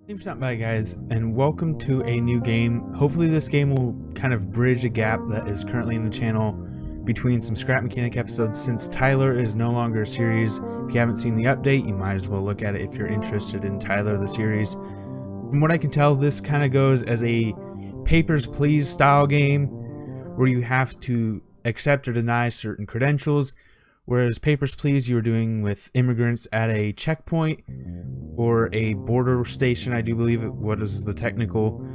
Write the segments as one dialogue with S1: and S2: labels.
S1: Thanks for stopping by, guys, and welcome to a new game. Hopefully this game will kind of bridge a gap that is currently in the channel between some scrap mechanic episodes, since Tyler is no longer a series. If you haven't seen the update, you might as well look at it if you're interested in Tyler the series. From what I can tell, this kind of goes as a Papers, Please style game where you have to accept or deny certain credentials, whereas Papers, Please you were doing with immigrants at a checkpoint or a border station, I do believe it. What is the technical?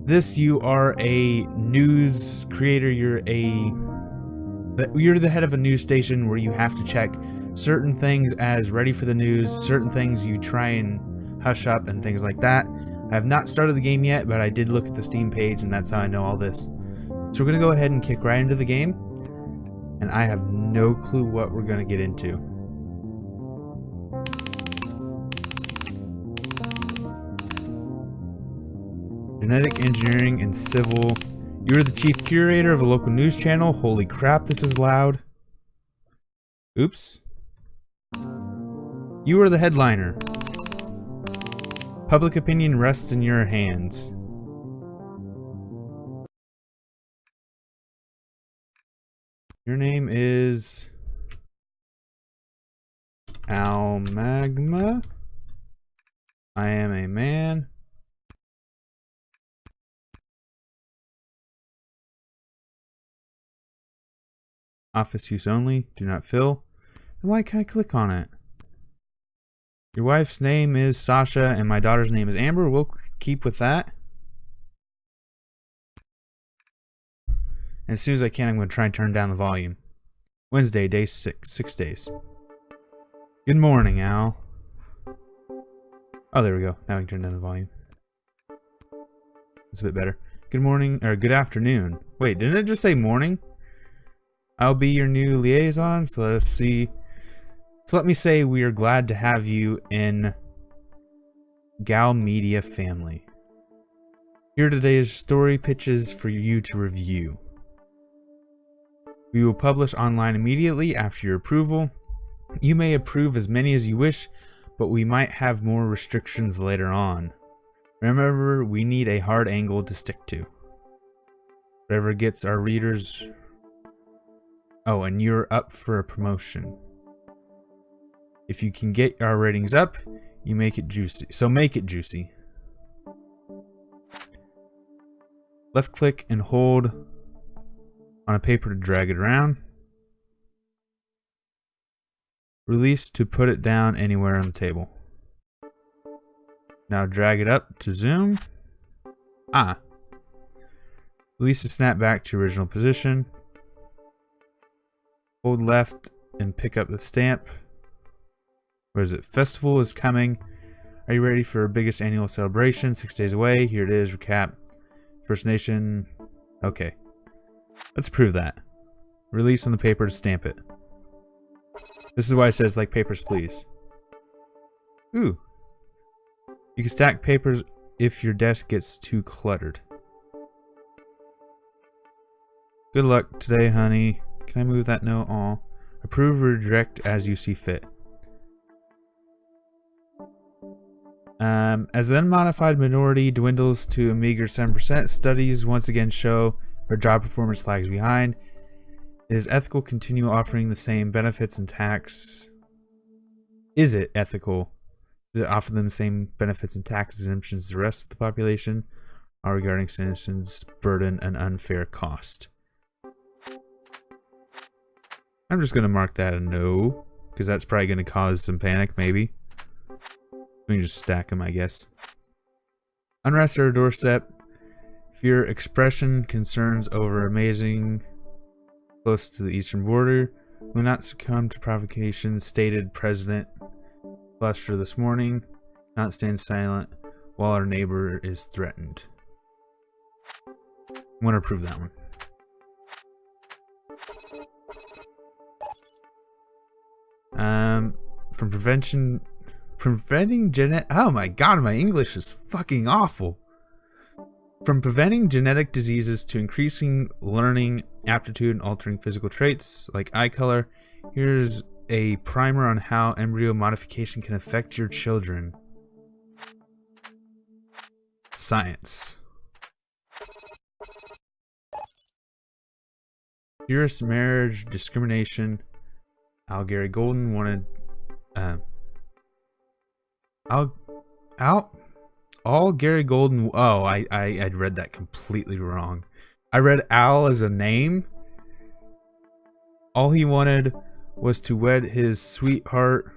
S1: This, you are a news creator. You're the head of a news station where you have to check certain things as ready for the news, certain things you try and hush up, and things like that. I have not started the game yet, but I did look at the Steam page, and that's how I know all this. So we're gonna go ahead and kick right into the game, and I have no clue what we're gonna get into. Genetic engineering and civil. You're the chief curator of a local news channel. Holy crap, this is loud. Oops. You are the headliner. Public opinion rests in your hands. Your name is Magma. I am a man. Office use only. Do not fill. Then why can't I click on it? Your wife's name is Sasha and my daughter's name is Amber. We'll keep with that. And as soon as I can, I'm going to try and turn down the volume. Wednesday, day 6. 6 days. Good morning, Al. Oh, there we go. Now we can turn down the volume. It's a bit better. Good morning, or good afternoon. Wait, didn't it just say morning? I'll be your new liaison, so let's see. So let me say we are glad to have you in Gal Media family. Here are today's story pitches for you to review. We will publish online immediately after your approval. You may approve as many as you wish, but we might have more restrictions later on. Remember, we need a hard angle to stick to. Whatever gets our readers... Oh, and you're up for a promotion. If you can get our ratings up, you make it juicy. So make it juicy. Left click and hold on a paper to drag it around. Release to put it down anywhere on the table. Now drag it up to zoom. Release to snap back to original position. Hold left and pick up the stamp. Where is it? Festival is coming. Are you ready for our biggest annual celebration? 6 days away. Here it is. Recap. First Nation. Okay. Let's prove that. Release on the paper to stamp it. This is why it says like Papers, Please. Ooh. You can stack papers if your desk gets too cluttered. Good luck today, honey. Can I move that note? All. Approve or reject as you see fit. As the unmodified minority dwindles to a meager 7%, studies once again show our job performance lags behind. It is ethical to continue offering the same benefits and tax. Is it ethical? Does it offer them the same benefits and tax exemptions as the rest of the population? Are regarding citizens' burden an unfair cost? I'm just going to mark that a no, because that's probably going to cause some panic, maybe. We can just stack them, I guess. Unrest at our doorstep. Fear expression, concerns over amazing close to the eastern border. Will not succumb to provocation, stated President Buster this morning. Not stand silent while our neighbor is threatened. I'm going to approve that one. Oh my god, my English is fucking awful. From preventing genetic diseases to increasing learning aptitude and altering physical traits like eye color, here's a primer on how embryo modification can affect your children. Science. Fierce marriage, discrimination. Gary Golden wanted all Gary Golden. Oh, I'd read that completely wrong. I read Al as a name. All he wanted was to wed his sweetheart,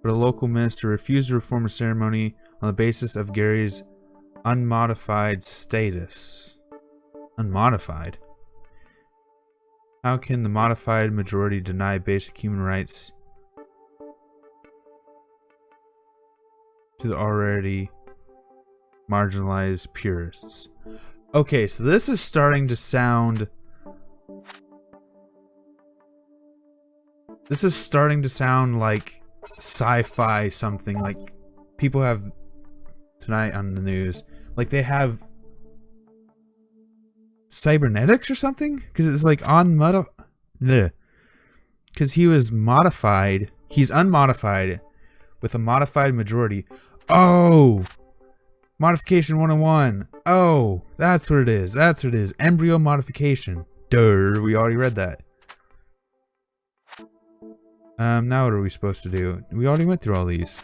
S1: but a local minister refused to perform a ceremony on the basis of Gary's unmodified status. Unmodified? How can the modified majority deny basic human rights to the already marginalized purists? Okay, so this is starting to sound... This is starting to sound like sci-fi something, like people have tonight on the news, like they have cybernetics or something, because it's like because he was modified, he's unmodified with a modified majority. Oh, modification 101. Oh, that's what it is. That's what it is. Embryo modification. Duh, we already read that. Now what are we supposed to do? We already went through all these.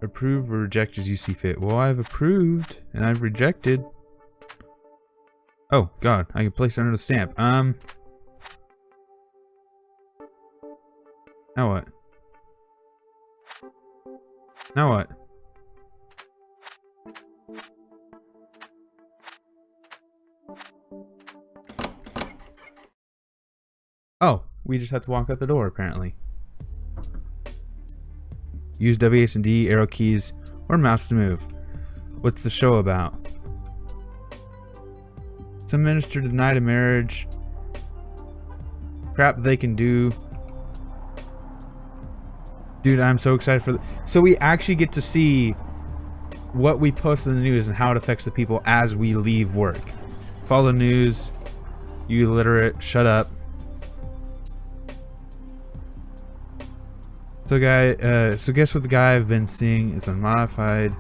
S1: Approve or reject as you see fit. Well, I've approved and I've rejected. Oh God, I can place it under the stamp. Now what? Now what? Oh, we just have to walk out the door apparently. Use WS and D, arrow keys, or mouse to move. What's the show about? Some minister denied a marriage. Crap they can do. Dude, I'm so excited for so we actually get to see what we post in the news and how it affects the people as we leave work. Follow the news. You illiterate, shut up. So guess what the guy I've been seeing is unmodified.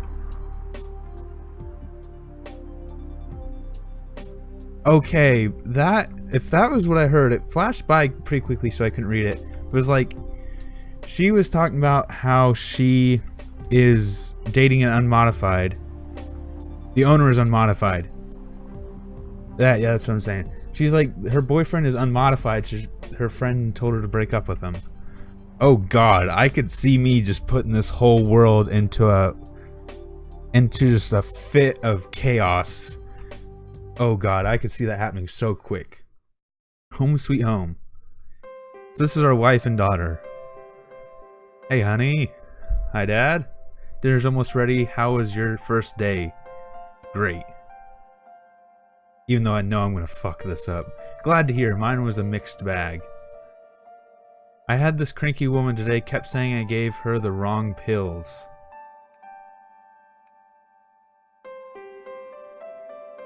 S1: Okay, if that was what I heard, it flashed by pretty quickly so I couldn't read it. It was like she was talking about how she is dating an unmodified. The owner is unmodified. Yeah, that's what I'm saying. She's like, her boyfriend is unmodified. Her friend told her to break up with him. Oh God, I could see me just putting this whole world into just a fit of chaos. Oh God, I could see that happening so quick. Home sweet home. So this is our wife and daughter. Hey honey. Hi dad. Dinner's almost ready. How was your first day? Great. Even though I know I'm gonna fuck this up. Glad to hear. Mine was a mixed bag. I had this cranky woman today, kept saying I gave her the wrong pills.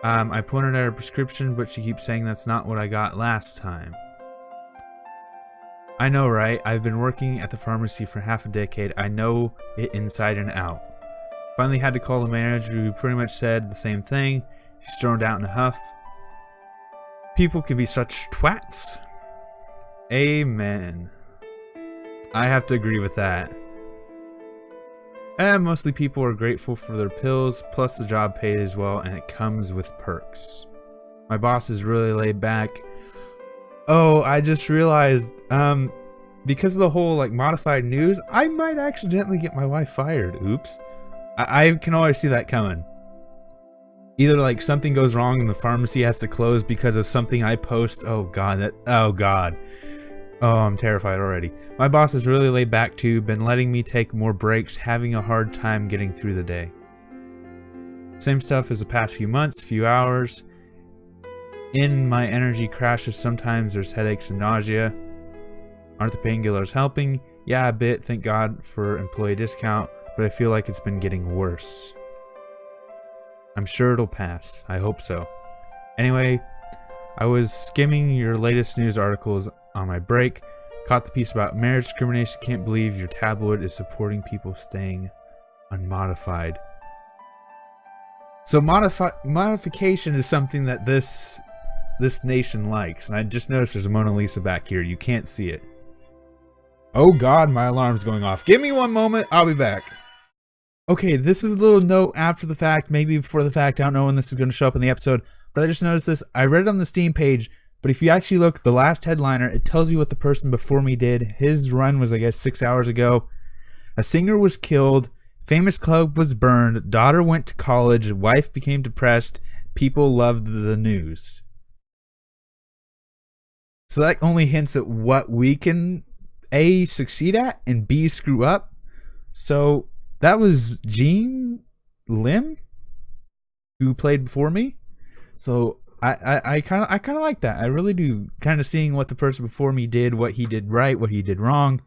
S1: I pointed at her prescription, but she keeps saying that's not what I got last time. I know, right? I've been working at the pharmacy for half a decade. I know it inside and out. Finally had to call the manager, who pretty much said the same thing. She stormed out in a huff. People can be such twats. Amen. I have to agree with that. And mostly people are grateful for their pills, plus the job pays well and it comes with perks. My boss is really laid back. Oh, I just realized, because of the whole like modified news, I might accidentally get my wife fired. Oops. I can always see that coming. Either like something goes wrong and the pharmacy has to close because of something I post. Oh God, oh God. Oh, I'm terrified already. My boss is really laid back too, been letting me take more breaks, having a hard time getting through the day. Same stuff as the past few months, few hours. In my energy crashes, sometimes there's headaches and nausea. Aren't the painkillers helping? Yeah, a bit, thank God for employee discount, but I feel like it's been getting worse. I'm sure it'll pass. I hope so. Anyway, I was skimming your latest news articles on my break. Caught the piece about marriage discrimination. Can't believe your tabloid is supporting people staying unmodified. So modification is something that this nation likes. And I just noticed there's a Mona Lisa back here. You can't see it. Oh God, my alarm's going off. Give me one moment. I'll be back. Okay, this is a little note after the fact, maybe before the fact. I don't know when this is going to show up in the episode, but I just noticed this. I read it on the Steam page, but if you actually look, the last headliner, it tells you what the person before me did. His run was, I guess, 6 hours ago. A singer was killed. Famous club was burned. Daughter went to college. Wife became depressed. People loved the news. So that only hints at what we can A, succeed at, and B, screw up. So that was Gene Lim who played before me. So I kind of like that. I really do, kind of seeing what the person before me did, what he did right, what he did wrong.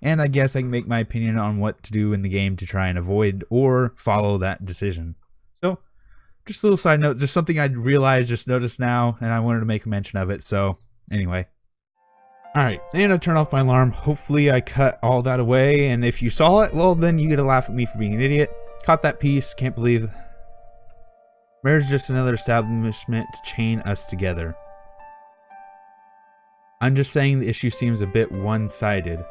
S1: And I guess I can make my opinion on what to do in the game to try and avoid or follow that decision. So just a little side note, just something I realized, just noticed now, and I wanted to make a mention of it. So anyway. Alright, and I turn off my alarm. Hopefully I cut all that away, and if you saw it, well then you get to laugh at me for being an idiot. Caught that piece, can't believe. Marriage is just another establishment to chain us together. I'm just saying the issue seems a bit one-sided.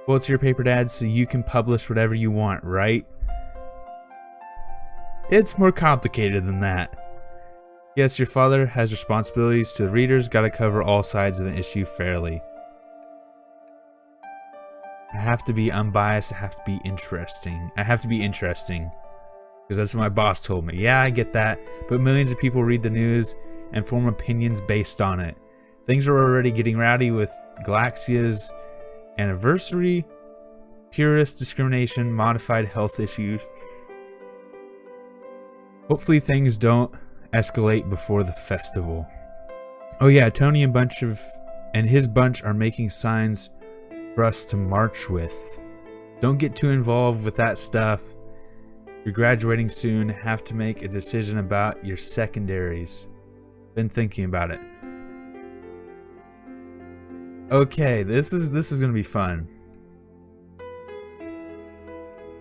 S1: Well, it's your paper, Dad, so you can publish whatever you want, right? It's more complicated than that. Yes, your father has responsibilities to the readers, gotta cover all sides of the issue fairly. I have to be unbiased, I have to be interesting. Because that's what my boss told me. Yeah, I get that, but millions of people read the news and form opinions based on it. Things are already getting rowdy with Galaxia's anniversary, purist discrimination, modified health issues. Hopefully things don't escalate before the festival. Oh yeah, Tony and his bunch are making signs for us to march with. Don't get too involved with that stuff. You're graduating soon, have to make a decision about your secondaries. Been thinking about it. Okay, this is gonna be fun.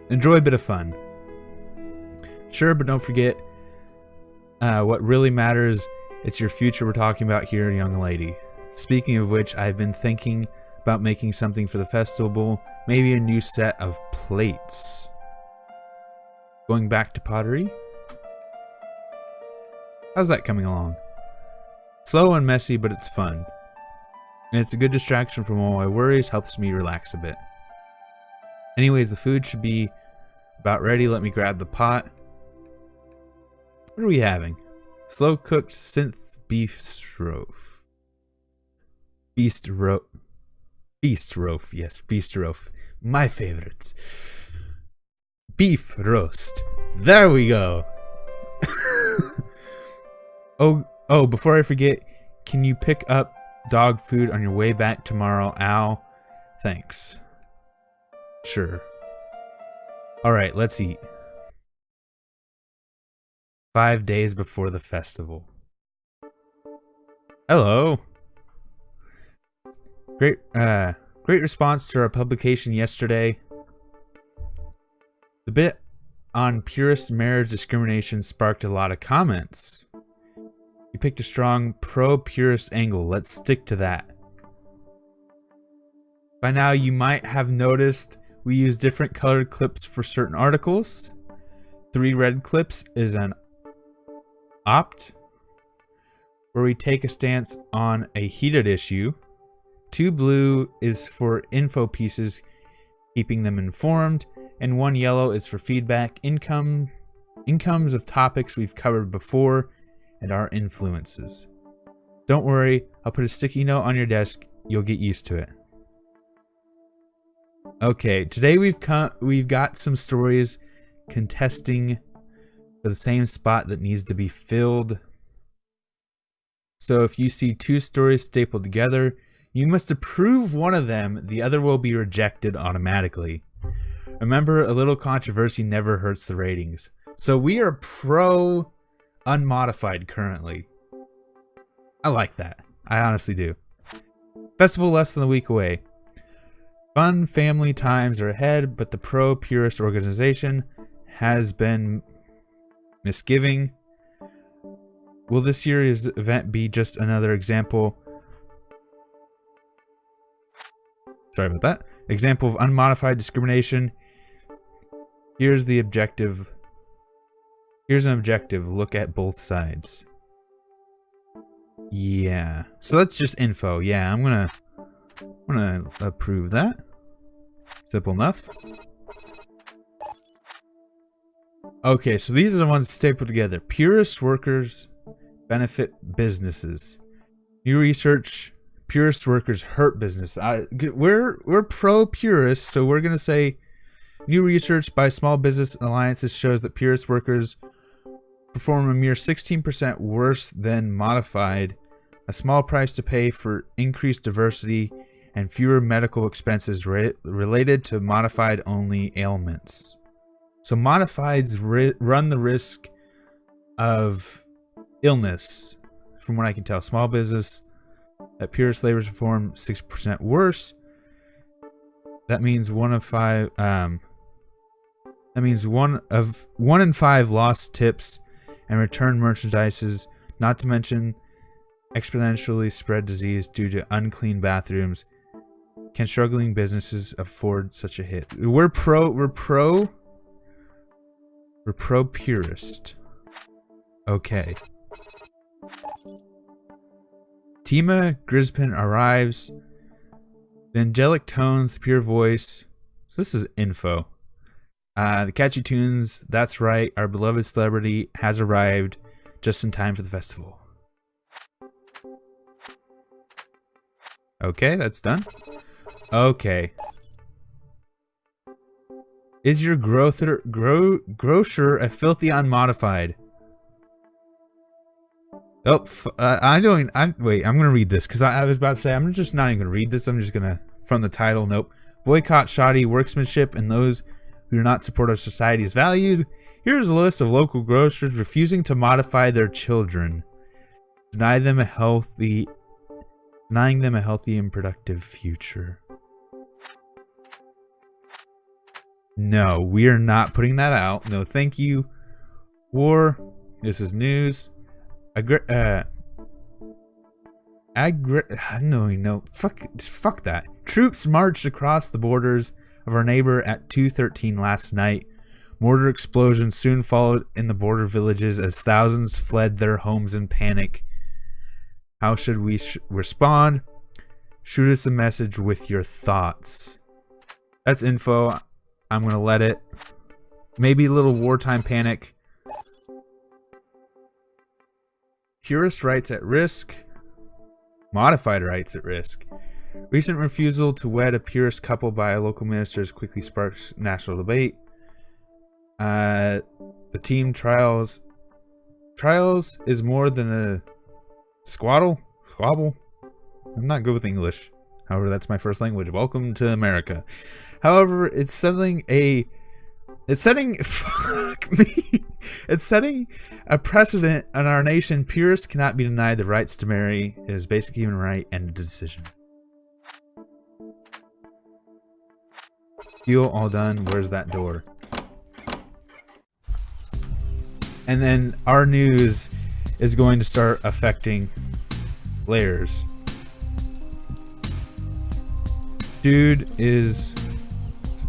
S1: Enjoy a bit of fun. Sure, but don't forget what really matters. It's your future we're talking about here, young lady. Speaking of which, I've been thinking about making something for the festival. Maybe a new set of plates. Going back to pottery? How's that coming along? Slow and messy, but it's fun. And it's a good distraction from all my worries, helps me relax a bit. Anyways, the food should be about ready. Let me grab the pot. What are we having? Slow cooked synth beef roast. Beast roast. Yes, beast roast. My favorites. Beef roast. There we go. Oh, before I forget, can you pick up dog food on your way back tomorrow, Al? Thanks. Sure. Alright, let's eat. 5 days before the festival. Hello. Great response to our publication yesterday. The bit on purist marriage discrimination sparked a lot of comments. You picked a strong pro-purist angle. Let's stick to that. By now you might have noticed we use different colored clips for certain articles. 3 red clips is an opt, where we take a stance on a heated issue. 2 blue is for info pieces, keeping them informed, and 1 yellow is for feedback, incomes of topics we've covered before, and our influences. Don't worry, I'll put a sticky note on your desk. You'll get used to it. Okay, today we've got some stories contesting for the same spot that needs to be filled. So if you see 2 stories stapled together, you must approve one of them, the other will be rejected automatically. Remember, a little controversy never hurts the ratings. So we are pro unmodified currently. I like that. I honestly do. Festival less than a week away. Fun family times are ahead, but the pro-purist organization has been misgiving. Will this year's event be just another example? Sorry about that. Example of unmodified discrimination. Here's the objective. Here's an objective. Look at both sides. Yeah. So that's just info. Yeah, I'm gonna approve that. Simple enough. Okay, so these are the ones stapled together. Purist workers benefit businesses. New research. Purist workers hurt business. We're pro-purist, so we're gonna say new research by small business alliances shows that purist workers perform a mere 16% worse than modified. A small price to pay for increased diversity and fewer medical expenses related to modified only ailments. So modifieds run the risk of illness, from what I can tell. Small business that purist laborers perform 6% worse. That means one in five lost tips and returned merchandises, not to mention exponentially spread disease due to unclean bathrooms. Can struggling businesses afford such a hit? We're pro-purist. Okay. Tima Grispin arrives. The angelic tones, the pure voice. So this is info. The catchy tunes. That's right. Our beloved celebrity has arrived just in time for the festival. Okay, that's done. Okay. Is your grocer a filthy unmodified? Oh, wait, I'm gonna read this because I was about to say I'm just not even gonna read this. I'm just gonna, from the title, nope. Boycott shoddy workmanship and those who do not support our society's values. Here's a list of local grocers refusing to modify their children. Denying them a healthy and productive future. No, we are not putting that out. No, thank you. War. This is news. Fuck that. Troops marched across the borders of our neighbor at 2:13 last night. Mortar explosions soon followed in the border villages as thousands fled their homes in panic. How should we respond? Shoot us a message with your thoughts. That's info. I'm going to let it. Maybe a little wartime panic. Purist rights at risk. Modified rights at risk. Recent refusal to wed a purist couple by a local minister has quickly sparked national debate. The team trials is more than a squabble. I'm not good with English. However, that's my first language. Welcome to America. However, it's setting a precedent in our nation. Purists cannot be denied the rights to marry. It is basic human right and a decision. Deal all done. Where's that door? And then our news is going to start affecting layers. Dude is...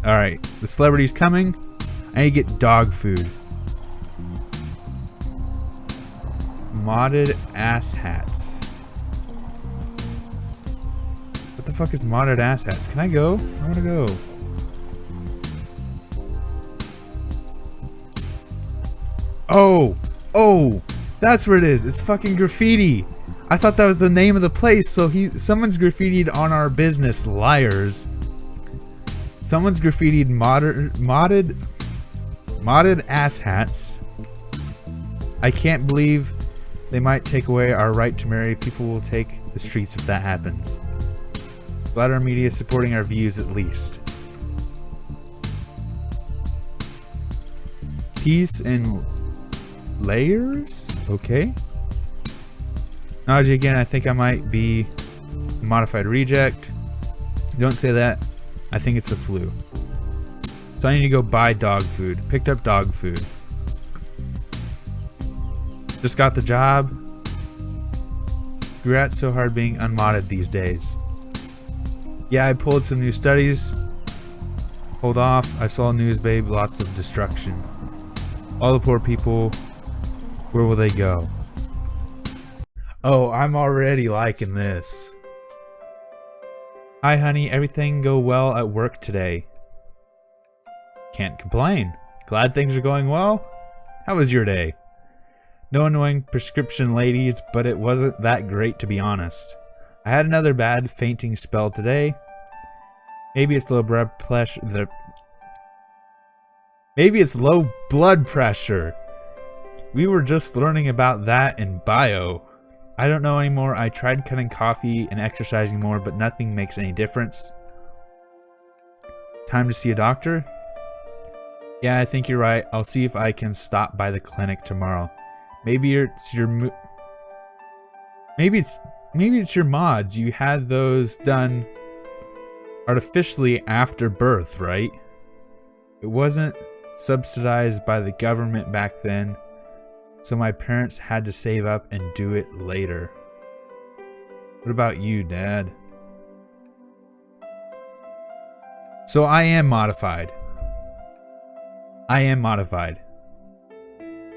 S1: Alright, the celebrity's coming. I need to get dog food. Modded ass hats. What the fuck is modded ass hats? Can I go? I want to go. Oh, that's where it is. It's fucking graffiti. I thought that was the name of the place. So someone's graffitied on our business. Liars. Someone's graffitied modded ass hats. I can't believe they might take away our right to marry. People will take the streets if that happens. Glad our media is supporting our views at least. Peace and layers? Okay. Naji, again, I think I might be Modified reject. Don't say that. I think it's the flu. So I need to go buy dog food. Picked up dog food. Just got the job. Congrats, so hard being unmodded these days. Yeah, I pulled some new studies. Hold off. I saw news, babe. Lots of destruction. All the poor people. Where will they go? Oh, I'm already liking this. Hi, honey. Everything go well at work today? Can't complain. Glad things are going well. How was your day? No annoying prescription ladies, but it wasn't that great to be honest. I had another bad fainting spell today. Maybe it's low blood pressure. Maybe it's low blood pressure. We were just learning about that in bio. I don't know anymore. I tried cutting coffee and exercising more, but nothing makes any difference. Time to see a doctor? Yeah, I think you're right. I'll see if I can stop by the clinic tomorrow. Maybe it's your maybe it's your mods. You had those done artificially after birth, right? It wasn't subsidized by the government back then, so my parents had to save up and do it later. What about you, Dad? So I am modified. I am modified.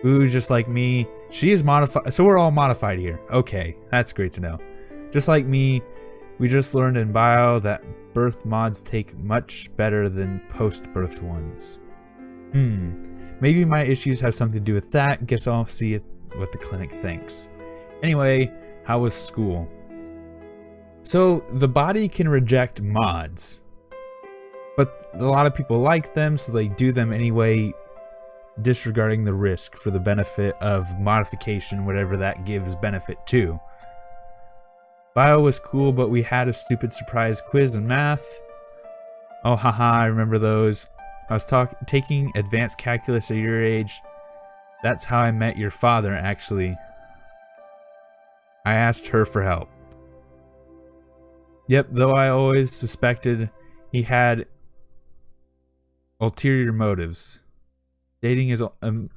S1: Ooh, just like me. She is modified. So we're all modified here. Okay, that's great to know. Just like me, we just learned in bio that birth mods take much better than post-birth ones. Maybe my issues have something to do with that. Guess I'll see what the clinic thinks. Anyway, how was school? So the body can reject mods, but a lot of people like them, so they do them anyway, disregarding the risk for the benefit of modification, whatever that gives benefit to. Bio was cool, but we had a stupid surprise quiz in math. Oh, haha, I remember those. I was taking advanced calculus at your age. That's how I met your father, actually. I asked her for help. Yep, though I always suspected he had ulterior motives. Dating is no,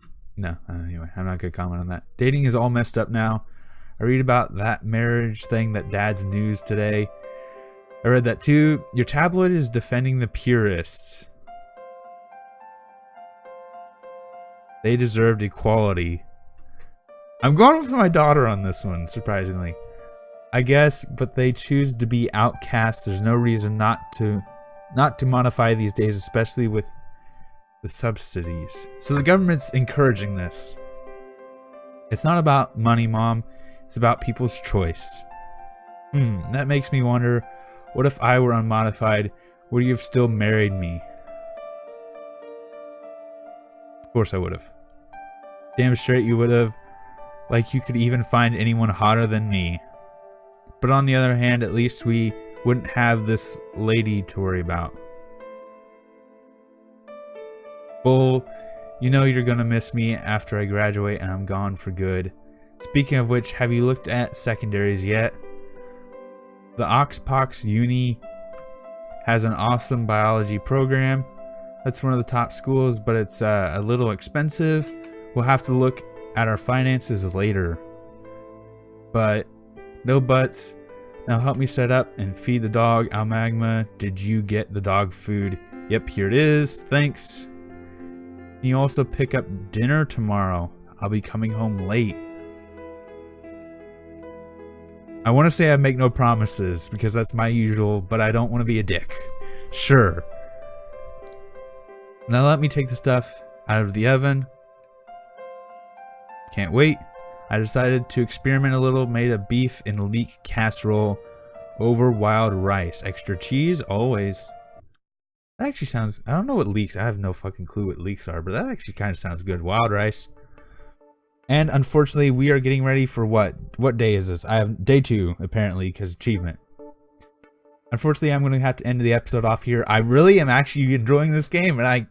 S1: anyway, I'm not gonna comment on that. Dating is all messed up now. I read about that marriage thing that Dad's news today. I read that too. Your tabloid is defending the purists. They deserved equality. I'm going with my daughter on this one, surprisingly. I guess, but they choose to be outcasts. There's no reason not to modify these days, especially with the subsidies. So the government's encouraging this. It's not about money, Mom. It's about people's choice. That makes me wonder, what if I were unmodified? Would you have still married me? Of course I would have. Damn straight you would have. Like you could even find anyone hotter than me. But on the other hand, at least we wouldn't have this lady to worry about. Bull, you know you're gonna miss me after I graduate and I'm gone for good. Speaking of which, have you looked at secondaries yet? The Oxpox Uni has an awesome biology program. That's one of the top schools, but it's a little expensive. We'll have to look at our finances later. But no buts. Now help me set up and feed the dog. Magma, did you get the dog food? Yep, here it is. Thanks. Can you also pick up dinner tomorrow? I'll be coming home late. I want to say I make no promises because that's my usual, but I don't want to be a dick. Sure. Now let me take the stuff out of the oven. Can't wait. I decided to experiment a little, made a beef and leek casserole over wild rice. Extra cheese, always. That actually sounds, I don't know what leeks, I have no fucking clue what leeks are, but that actually kind of sounds good. Wild rice. And unfortunately, we are getting ready for what? What day is this? I have day 2, apparently, because achievement. Unfortunately, I'm going to have to end the episode off here. I really am actually enjoying this game, and I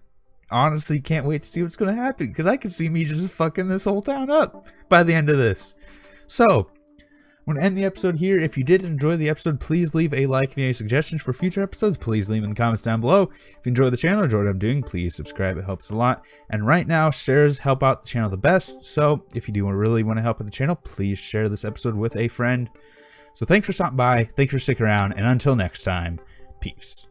S1: honestly can't wait to see what's going to happen, because I can see me just fucking this whole town up by the end of this. So, I'm going to end the episode here. If you did enjoy the episode, please leave a like. If you have any suggestions for future episodes, please leave them in the comments down below. If you enjoy the channel or enjoy what I'm doing, please subscribe. It helps a lot. And right now, shares help out the channel the best. So if you do really want to help with the channel, please share this episode with a friend. So thanks for stopping by. Thanks for sticking around. And until next time, peace.